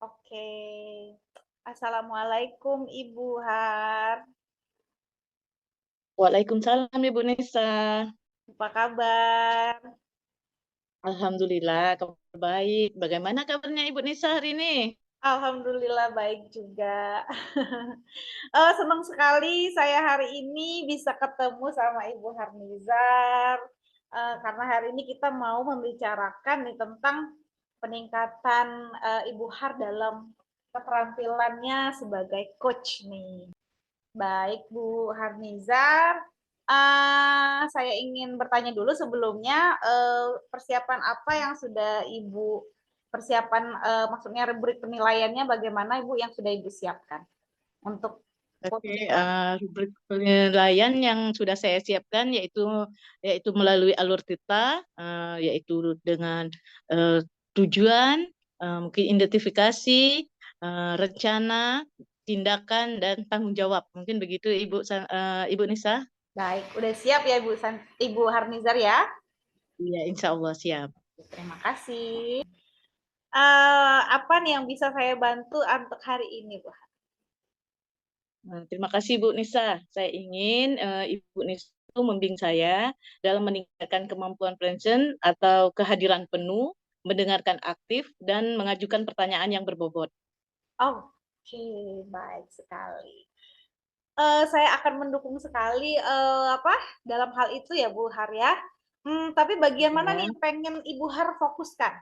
Oke. Assalamualaikum Ibu Har. Waalaikumsalam Ibu Nisa. Apa kabar? Alhamdulillah kabar baik. Bagaimana kabarnya Ibu Nisa hari ini? Alhamdulillah baik juga. Senang sekali saya hari ini bisa ketemu sama Ibu Harnizar, karena hari ini kita mau membicarakan nih tentang peningkatan, Ibu Har dalam keterampilannya sebagai coach nih. Baik, Bu Harnizar. Saya ingin bertanya dulu sebelumnya, persiapan apa yang sudah Ibu persiapan, maksudnya rubrik penilaiannya bagaimana Ibu yang sudah Ibu siapkan untuk Oke, coaching? rubrik penilaian yang sudah saya siapkan yaitu melalui alur Tita, yaitu dengan eh, tujuan, mungkin identifikasi, rencana, tindakan dan tanggung jawab. Mungkin begitu Ibu Nisa? Baik, udah siap ya Ibu Harnizar ya? Iya, Insya Allah siap. Terima kasih. Apa nih yang bisa saya bantu untuk hari ini, Bu? Terima kasih Bu Nisa. Saya ingin Ibu Nisa itu membimbing saya dalam meningkatkan kemampuan present atau kehadiran penuh, mendengarkan aktif, dan mengajukan pertanyaan yang berbobot. Oke, baik sekali. Saya akan mendukung sekali, dalam hal itu ya, Bu Har, ya. Tapi bagian mana nih Ya. yang pengen Ibu Har fokuskan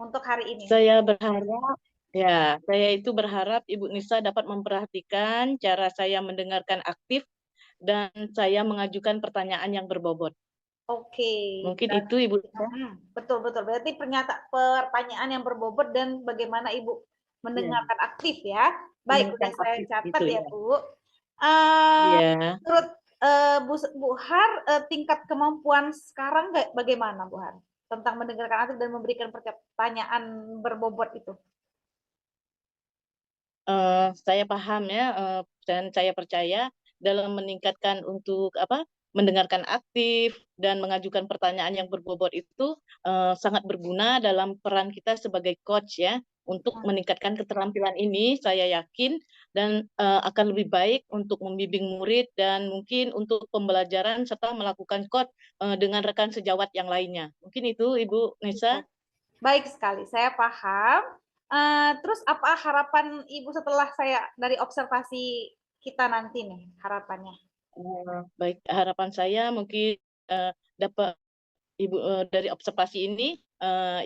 untuk hari ini? Saya berharap, saya itu berharap Ibu Nisa dapat memperhatikan cara saya mendengarkan aktif dan saya mengajukan pertanyaan yang berbobot. Oke, Mungkin itu berarti Ibu Nisa. betul betul. Berarti pertanyaan yang berbobot dan bagaimana Ibu Ya, mendengarkan aktif ya. Baik, udah mendengarkan saya aktif catat itu ya, ya. Bu. Eee, Ya. menurut, Bu Har, tingkat kemampuan sekarang bagaimana, Bu Har? Tentang mendengarkan aktif dan memberikan pertanyaan berbobot itu? Saya paham ya, dan saya percaya dalam meningkatkan untuk mendengarkan aktif dan mengajukan pertanyaan yang berbobot itu sangat berguna dalam peran kita sebagai coach ya untuk meningkatkan keterampilan ini saya yakin dan akan lebih baik untuk membimbing murid dan mungkin untuk pembelajaran serta melakukan coach dengan rekan sejawat yang lainnya. Mungkin itu Ibu Nisa. Baik sekali, saya paham. Terus apa harapan Ibu setelah saya dari observasi kita nanti nih, harapannya? Baik, harapan saya mungkin dapat Ibu dari observasi ini,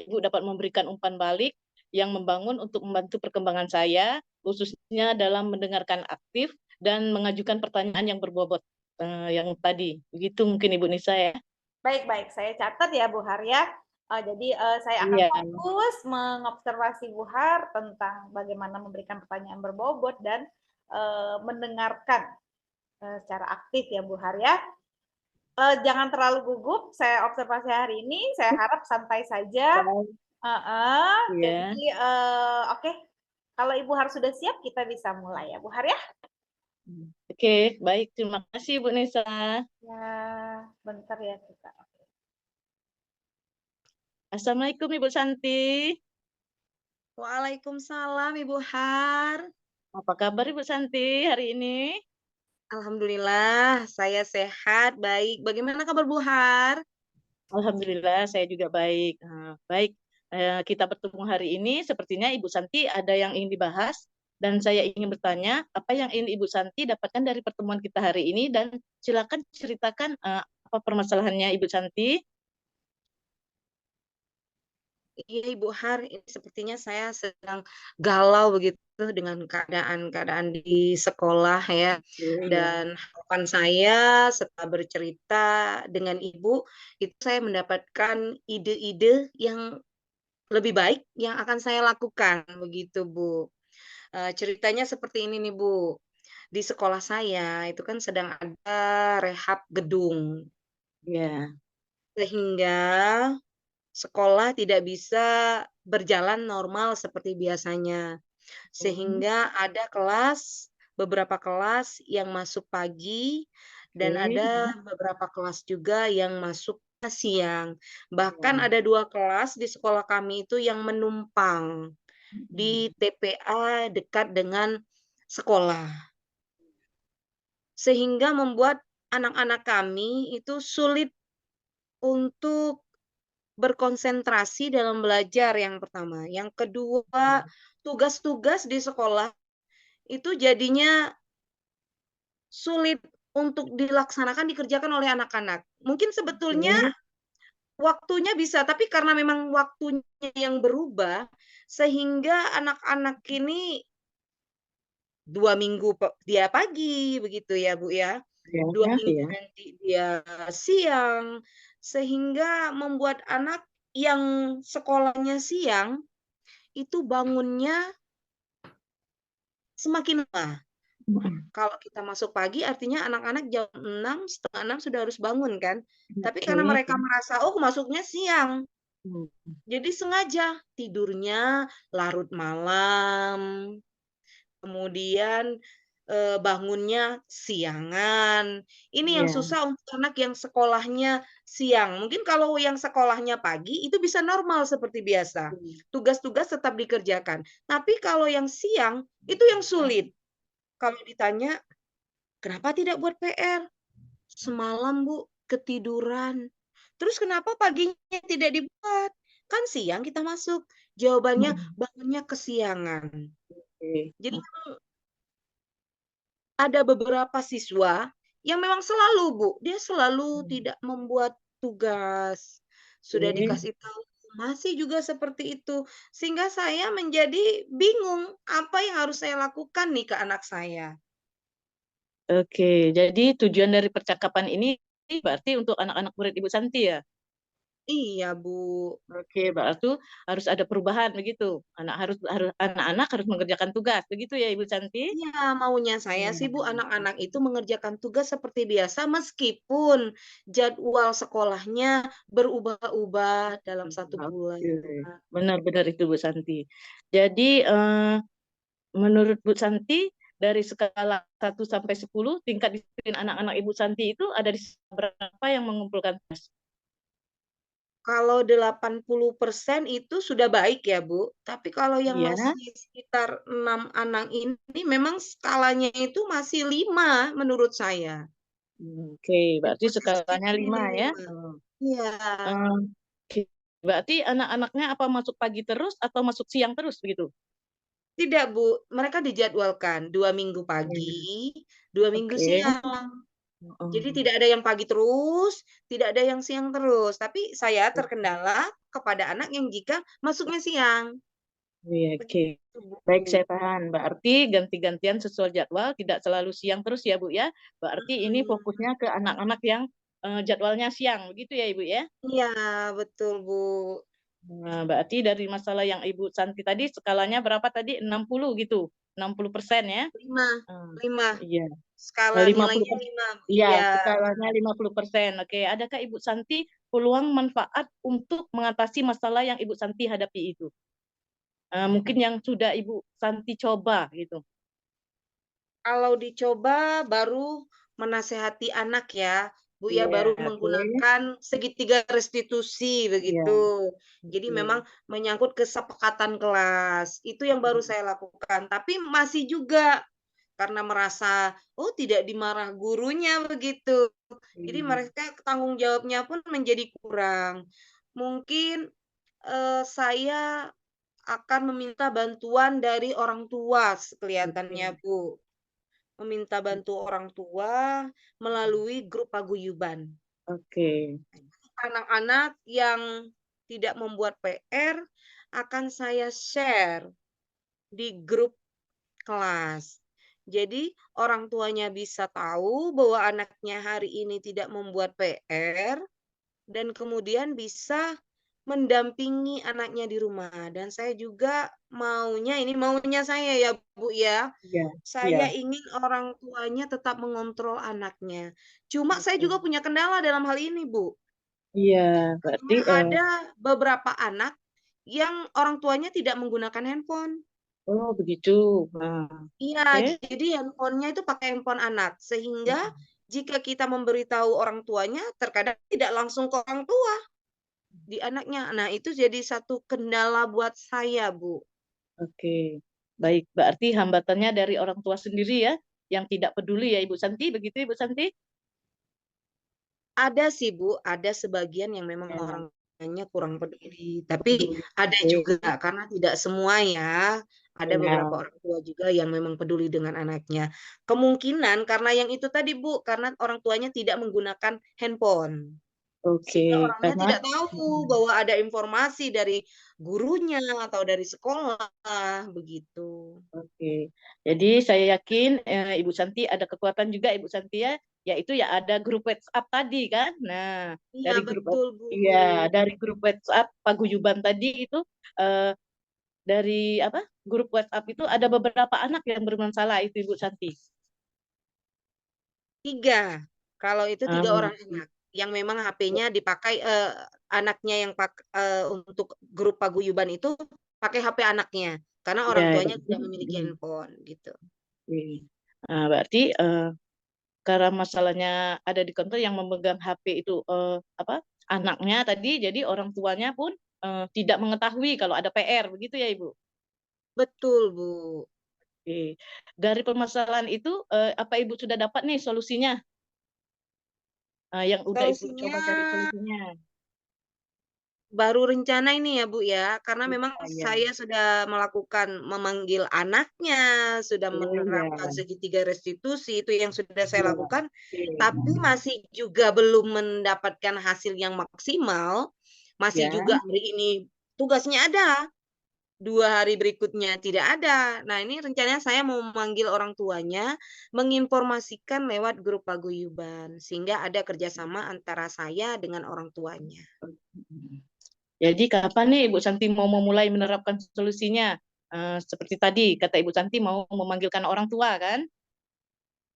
Ibu dapat memberikan umpan balik yang membangun untuk membantu perkembangan saya, khususnya dalam mendengarkan aktif dan mengajukan pertanyaan yang berbobot yang tadi. Begitu mungkin Ibu Nisa ya. Baik baik, saya catat ya Bu Har ya. Jadi, saya akan Iya, fokus mengobservasi Bu Har tentang bagaimana memberikan pertanyaan berbobot dan, mendengarkan, secara aktif ya Bu Har ya. Jangan terlalu gugup, saya observasi hari ini, saya harap santai saja. baik. Heeh, Iya. jadi, oke, kalau Ibu Har sudah siap, kita bisa mulai ya Bu Har ya. Oke, baik. Terima kasih Bu Nisa. Ya, bentar ya kita. Assalamualaikum Ibu Santi. Waalaikumsalam Ibu Har. Apa kabar Ibu Santi hari ini? Alhamdulillah saya sehat, baik. Bagaimana kabar Bu Har? Alhamdulillah saya juga baik. Baik, kita bertemu hari ini sepertinya Ibu Santi ada yang ingin dibahas dan saya ingin bertanya apa yang ingin Ibu Santi dapatkan dari pertemuan kita hari ini dan silakan ceritakan apa permasalahannya Ibu Santi. Iya Ibu Har, ini sepertinya saya sedang galau begitu dengan keadaan-keadaan di sekolah ya. Iya. Dan harapan saya setelah bercerita dengan Ibu, itu saya mendapatkan ide-ide yang lebih baik yang akan saya lakukan begitu Bu. Ceritanya seperti ini nih Bu. Di sekolah saya itu kan sedang ada rehab gedung, Iya. sehingga sekolah tidak bisa berjalan normal seperti biasanya. Hmm, Sehingga ada beberapa kelas yang masuk pagi dan ada oke. beberapa kelas juga yang masuk siang. Bahkan Iya. ada 2 kelas di sekolah kami itu yang menumpang. di TPA dekat dengan sekolah. Sehingga membuat anak-anak kami itu sulit untuk berkonsentrasi dalam belajar yang pertama. Yang kedua, tugas-tugas di sekolah itu jadinya sulit untuk dilaksanakan, dikerjakan oleh anak-anak. Mungkin sebetulnya waktunya bisa, tapi karena memang waktunya yang berubah, sehingga anak-anak ini 2 minggu dia pagi, begitu ya, Bu, ya. 2 Ya, minggu ya. nanti dia siang, sehingga membuat anak yang sekolahnya siang, itu bangunnya semakin lama. Kalau kita masuk pagi artinya anak-anak jam 6, setengah 6 sudah harus bangun kan. Tapi karena Oke. mereka merasa, oh masuknya siang, Hmm. jadi sengaja tidurnya larut malam, kemudian bangunnya siangan. Ini yang Iya. susah untuk anak yang sekolahnya siang. Mungkin kalau yang sekolahnya pagi itu bisa normal seperti biasa. Tugas-tugas tetap dikerjakan. Tapi kalau yang siang itu yang sulit. Kalau ditanya, "Kenapa tidak buat PR?" "Semalam, Bu, ketiduran." "Terus kenapa paginya tidak dibuat? Kan siang kita masuk." Jawabannya, bangunnya kesiangan. Oke. Jadi ada beberapa siswa yang memang selalu, Bu, dia selalu tidak membuat tugas. Sudah Oke. dikasih tahu, masih juga seperti itu. Sehingga saya menjadi bingung, apa yang harus saya lakukan nih ke anak saya. Oke, jadi tujuan dari percakapan ini berarti untuk anak-anak murid Ibu Santi ya? Iya, Bu. Oke, berarti harus ada perubahan begitu. Anak-anak harus mengerjakan tugas, begitu ya Ibu Santi? Iya, maunya saya sih, Bu, Hmm. anak-anak itu mengerjakan tugas seperti biasa meskipun jadwal sekolahnya berubah-ubah dalam 1 bulan. Oke, benar-benar itu Bu Santi. Jadi menurut Bu Santi dari skala 1 sampai 10 tingkat disiplin anak-anak Ibu Santi itu ada di berapa yang mengumpulkan tugas? Kalau 80% itu sudah baik ya, Bu. Tapi kalau yang Iya. masih sekitar 6 anak ini memang skalanya itu masih 5 menurut saya. Oke, Jadi berarti masih skalanya disiplin 5 ya. 5. Iya. Oke. Berarti anak-anaknya apa masuk pagi terus atau masuk siang terus begitu? Tidak, Bu, mereka dijadwalkan 2 minggu Hmm. pagi, 2 minggu Oke. siang. Jadi Oh, tidak ada yang pagi terus, tidak ada yang siang terus. Tapi saya terkendala kepada anak yang jika masuknya siang. iya, oke. Begitu, Baik, Bu. saya paham. Berarti ganti-gantian sesuai jadwal, tidak selalu siang terus ya, Bu ya. Berarti ini Mhm. fokusnya ke anak-anak yang jadwalnya siang, begitu ya, Ibu ya? Iya, betul, Bu. Nah, berarti dari masalah yang Ibu Santi tadi skalanya berapa tadi? 60 gitu. 60% ya? 5, Hmm, 5. iya. Skala nilainya 50%. 5, Bu. Iya, Iya. skalanya 50%. Oke, adakah Ibu Santi peluang manfaat untuk mengatasi masalah yang Ibu Santi hadapi itu? Mungkin yang sudah Ibu Santi coba gitu. Kalau dicoba baru menasehati anak ya, Bu, ya, Iya, baru oke. menggunakan segitiga restitusi Iya, begitu. Jadi oke. memang menyangkut kesepakatan kelas, itu yang baru saya lakukan. Tapi masih juga karena merasa, oh tidak dimarah gurunya begitu. Jadi Iya. mereka tanggung jawabnya pun menjadi kurang. Mungkin, saya akan meminta bantuan dari orang tua kelihatannya, Oke. Bu. Meminta bantu orang tua melalui grup paguyuban. Oke. Anak-anak yang tidak membuat PR akan saya share di grup kelas. Jadi orang tuanya bisa tahu bahwa anaknya hari ini tidak membuat PR dan kemudian bisa mendampingi anaknya di rumah. Dan saya juga maunya, ini maunya saya ya, Bu, ya, Iya, iya. saya ingin orang tuanya tetap mengontrol anaknya. Cuma saya Oke. juga punya kendala dalam hal ini, Bu. Iya, berarti Karena ada beberapa anak yang orang tuanya tidak menggunakan handphone. oh begitu. Nah, Iya, oke. jadi handphonenya itu pakai handphone anak. Sehingga jika kita memberitahu orang tuanya, terkadang tidak langsung ke orang tua, di anaknya. Nah, itu jadi satu kendala buat saya, Bu. Oke, baik. Berarti hambatannya dari orang tua sendiri ya, yang tidak peduli ya Ibu Santi, begitu Ibu Santi? Ada sih Bu, ada sebagian yang memang Ya, orang tuanya kurang peduli, tapi peduli. ada juga Oke. karena tidak semua ya, ada beberapa Ya, orang tua juga yang memang peduli dengan anaknya. Kemungkinan karena yang itu tadi Bu, karena orang tuanya tidak menggunakan handphone. oke. Sehingga orangnya Karena tidak tahu bahwa ada informasi dari gurunya atau dari sekolah, begitu. oke. Jadi saya yakin Ibu Santi ada kekuatan juga Ibu Santi ya, yaitu ya ada grup WhatsApp tadi kan. Nah, Iya dari grup betul Bu. ya dari grup WhatsApp paguyuban tadi itu eh, dari apa? Grup WhatsApp itu ada beberapa anak yang bermasalah itu Ibu Santi. 3, kalau itu 3 Ah, orang anak, yang memang HP-nya dipakai, anaknya yang untuk grup paguyuban itu pakai HP anaknya, karena orang ya, tuanya jadi, tidak memiliki handphone, gitu. oke. Berarti karena masalahnya ada di kantor yang memegang HP itu apa anaknya tadi, jadi orang tuanya pun tidak mengetahui kalau ada PR, begitu ya Ibu? Betul, Bu. Oke. Dari permasalahan itu, apa Ibu sudah dapat nih solusinya? Yang udah Ibu Solusinya coba cari solusinya? baru rencana ini ya, Bu, ya, karena memang Iya, saya sudah melakukan memanggil anaknya, sudah oh ya, menerapkan segitiga restitusi, itu yang sudah saya iya, lakukan, tapi oke. masih juga belum mendapatkan hasil yang maksimal, masih Ya, juga hari ini tugasnya ada, 2 hari berikutnya tidak ada. Nah, ini rencananya saya mau memanggil orang tuanya, menginformasikan lewat grup paguyuban, sehingga ada kerjasama antara saya dengan orang tuanya. jadi kapan nih Ibu Santi mau memulai menerapkan solusinya? Seperti tadi kata Ibu Santi mau memanggilkan orang tua kan?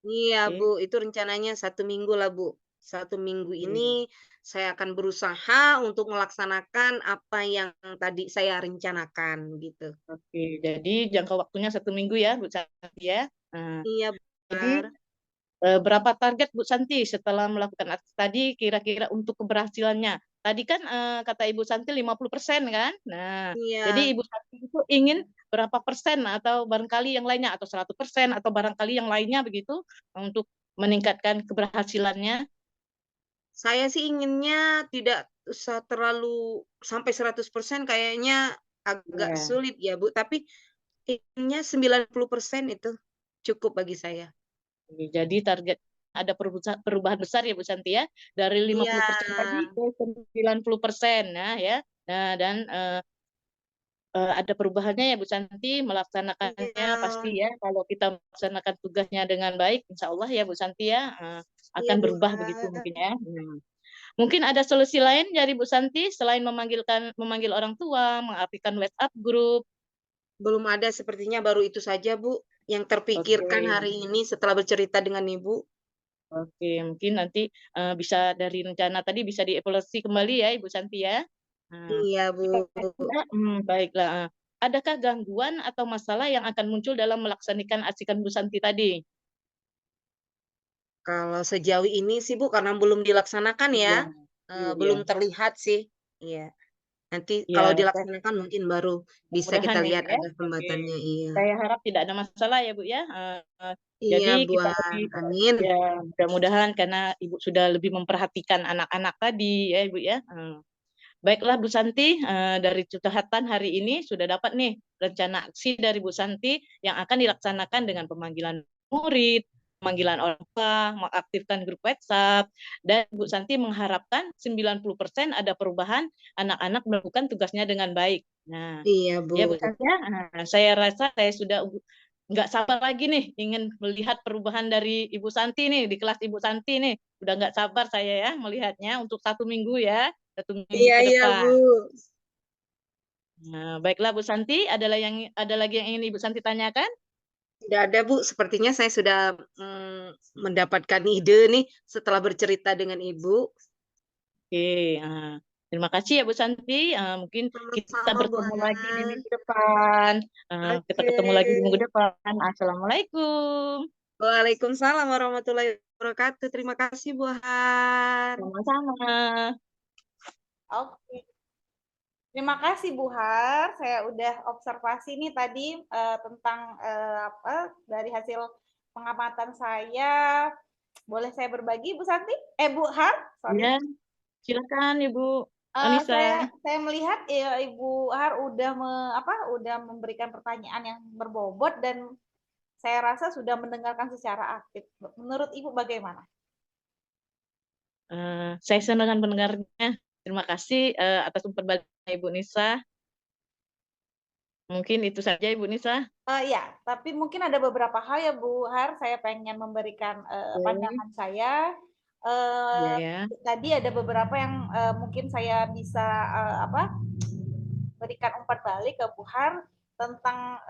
Iya, Oke, Bu, itu rencananya 1 minggu lah, Bu. 1 minggu ini oke. saya akan berusaha untuk melaksanakan apa yang tadi saya rencanakan, gitu. Oke, jadi jangka waktunya 1 minggu ya, Bu Santi ya. Nah, Iya, jadi benar. berapa target Bu Santi setelah melakukan aksi tadi kira-kira untuk keberhasilannya? Tadi kan kata Ibu Santi 50% kan? Nah, jadi Iya, Ibu Santi itu ingin berapa persen atau barangkali yang lainnya atau 100% atau barangkali yang lainnya begitu untuk meningkatkan keberhasilannya. saya sih inginnya tidak usah terlalu sampai 100% kayaknya agak Ya. sulit ya, Bu, tapi inginnya 90% itu cukup bagi saya. Jadi target ada perubahan besar ya Bu Santi ya dari Iya, 50% tadi ke 90%. Nah ya. Nah, dan ada perubahannya ya Bu Santi melaksanakannya pasti iya, ya kalau kita melaksanakan tugasnya dengan baik Insya Allah ya Bu Santi ya iya, akan Bu. berubah begitu mungkin ya. Mungkin ada solusi lain dari Bu Santi selain memanggil orang tua, mengaktifkan WhatsApp grup. Belum ada sepertinya baru itu saja, Bu, yang terpikirkan Oke. hari ini setelah bercerita dengan Ibu. Oke, mungkin nanti bisa dari rencana tadi bisa dievaluasi kembali ya Ibu Santi ya. Nah, Iya, Bu. kira-kira, baiklah. Adakah gangguan atau masalah yang akan muncul dalam melaksanakan asikan Bu Santi tadi? Kalau sejauh ini sih, Bu, karena belum dilaksanakan ya, Iya, belum iya, terlihat sih. Iya, nanti iya. kalau dilaksanakan mungkin baru bisa Mudah-mudahan kita ya lihat Bu ya. ada Oke, hambatannya, iya. saya harap tidak ada masalah ya Bu ya. Iya, Jadi Bu, kita lebih amin. ya mudah-mudahan karena Ibu sudah lebih memperhatikan anak-anak tadi ya Ibu ya. Baiklah Bu Santi, dari curhatan hari ini sudah dapat nih rencana aksi dari Bu Santi yang akan dilaksanakan dengan pemanggilan murid, pemanggilan orang tua, mengaktifkan grup WhatsApp, dan Bu Santi mengharapkan 90% ada perubahan anak-anak melakukan tugasnya dengan baik. Nah, Iya, Bu. ya Bu Santi, ya, saya rasa saya sudah nggak sabar lagi nih ingin melihat perubahan dari Ibu Santi nih di kelas Ibu Santi nih. Udah nggak sabar saya ya melihatnya untuk 1 minggu ya. 1 minggu Iya, ke iya, Bu. depan. Nah, baiklah Bu Santi, ada lagi yang ingin Ibu Santi tanyakan? Tidak ada, Bu, sepertinya saya sudah, mendapatkan ide nih setelah bercerita dengan Ibu. Oke, terima kasih ya Bu Santi. Mungkin kita Sama-sama, Bu bertemu lagi di Ana. minggu depan. Kita Oke. ketemu lagi di minggu depan. Assalamualaikum. Waalaikumsalam warahmatullahi wabarakatuh. Terima kasih, Bu Han. Sama-sama. Oke. Terima kasih Bu Har, saya udah observasi nih tadi tentang apa dari hasil pengamatan saya. Boleh saya berbagi Bu Santi? Bu Har, sorry. Ya, silakan Ibu Saya melihat Ibu Har udah memberikan pertanyaan yang berbobot dan saya rasa sudah mendengarkan secara aktif. Menurut Ibu bagaimana? Saya senang dengan pendengarnya. Terima kasih atas umpan baliknya Ibu Nisa. Mungkin itu saja Ibu Nisa. Ya, tapi mungkin ada beberapa hal ya Bu Har, saya pengen memberikan Oke. pandangan saya. Ya, Eh, ya. Tadi ada beberapa yang mungkin saya bisa berikan umpan balik ke Bu Har tentang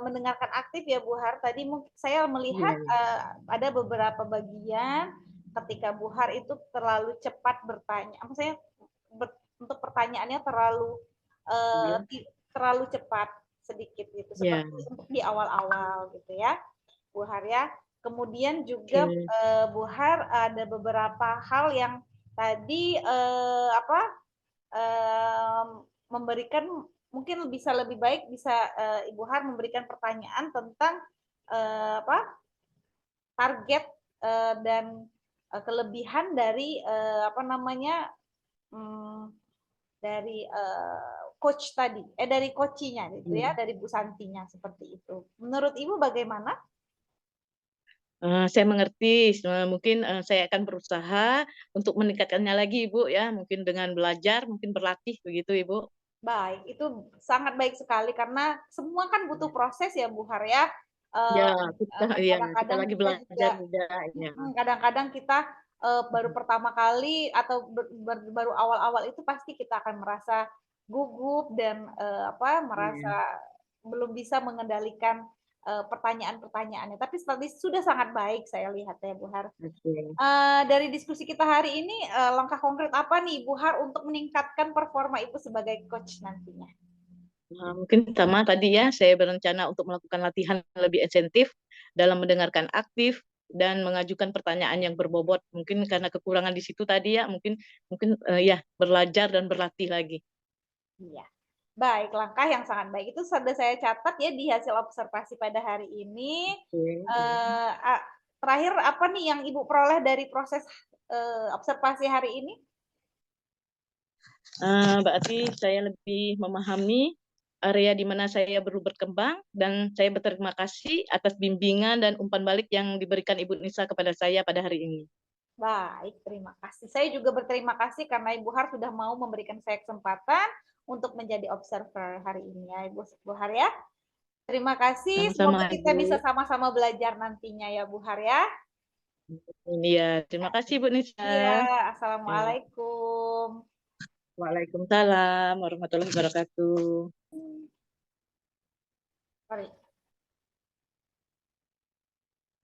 mendengarkan aktif ya Bu Har. Tadi saya melihat Iya, iya. ada beberapa bagian ketika Bu Har itu terlalu cepat bertanya. Maksudnya untuk pertanyaannya Iya. terlalu cepat sedikit gitu, Ya, seperti untuk di awal-awal gitu ya, Bu Har ya. Kemudian juga oke. Bu Har ada beberapa hal yang tadi memberikan mungkin bisa lebih baik bisa Ibu Har memberikan pertanyaan tentang target dan kelebihan dari hmm, dari coach tadi, dari coachinya gitu Iya. ya, dari Bu Santinya seperti itu. Menurut Ibu bagaimana? Saya mengerti, mungkin saya akan berusaha untuk meningkatkannya lagi Ibu ya, mungkin dengan belajar, mungkin berlatih begitu Ibu. Baik, itu sangat baik sekali karena semua kan butuh proses ya Bu Har ya. Ya, Eh, kita Kadang-kadang lagi kita juga belajar juga ya. kadang-kadang kita baru pertama kali atau baru awal-awal itu pasti kita akan merasa gugup dan Iya. merasa belum bisa mengendalikan pertanyaan-pertanyaannya. Tapi tadi sudah sangat baik saya lihat ya Bu Har. Oke. Dari diskusi kita hari ini, langkah konkret apa nih Bu Har untuk meningkatkan performa Ibu sebagai coach nantinya? Mungkin sama tadi ya, saya berencana untuk melakukan latihan lebih insentif dalam mendengarkan aktif dan mengajukan pertanyaan yang berbobot. Mungkin karena kekurangan di situ tadi ya, mungkin mungkin ya belajar dan berlatih lagi. Iya. Baik, langkah yang sangat baik. Itu sudah saya catat ya di hasil observasi pada hari ini. Oke. Eee, a Terakhir apa nih yang Ibu peroleh dari proses, observasi hari ini? Berarti saya lebih memahami area di mana saya perlu berkembang dan saya berterima kasih atas bimbingan dan umpan balik yang diberikan Ibu Nisa kepada saya pada hari ini. Baik, terima kasih. Saya juga berterima kasih karena Ibu Har sudah mau memberikan saya kesempatan untuk menjadi observer hari ini ya, Bu Har ya. Terima kasih, Sama-sama semoga kita bisa Ibu. sama-sama belajar nantinya ya, Bu Har ya. Iya, terima kasih Bu Nisa. Iya, Ya. assalamualaikum. Waalaikumsalam warahmatullahi wabarakatuh. Sorry.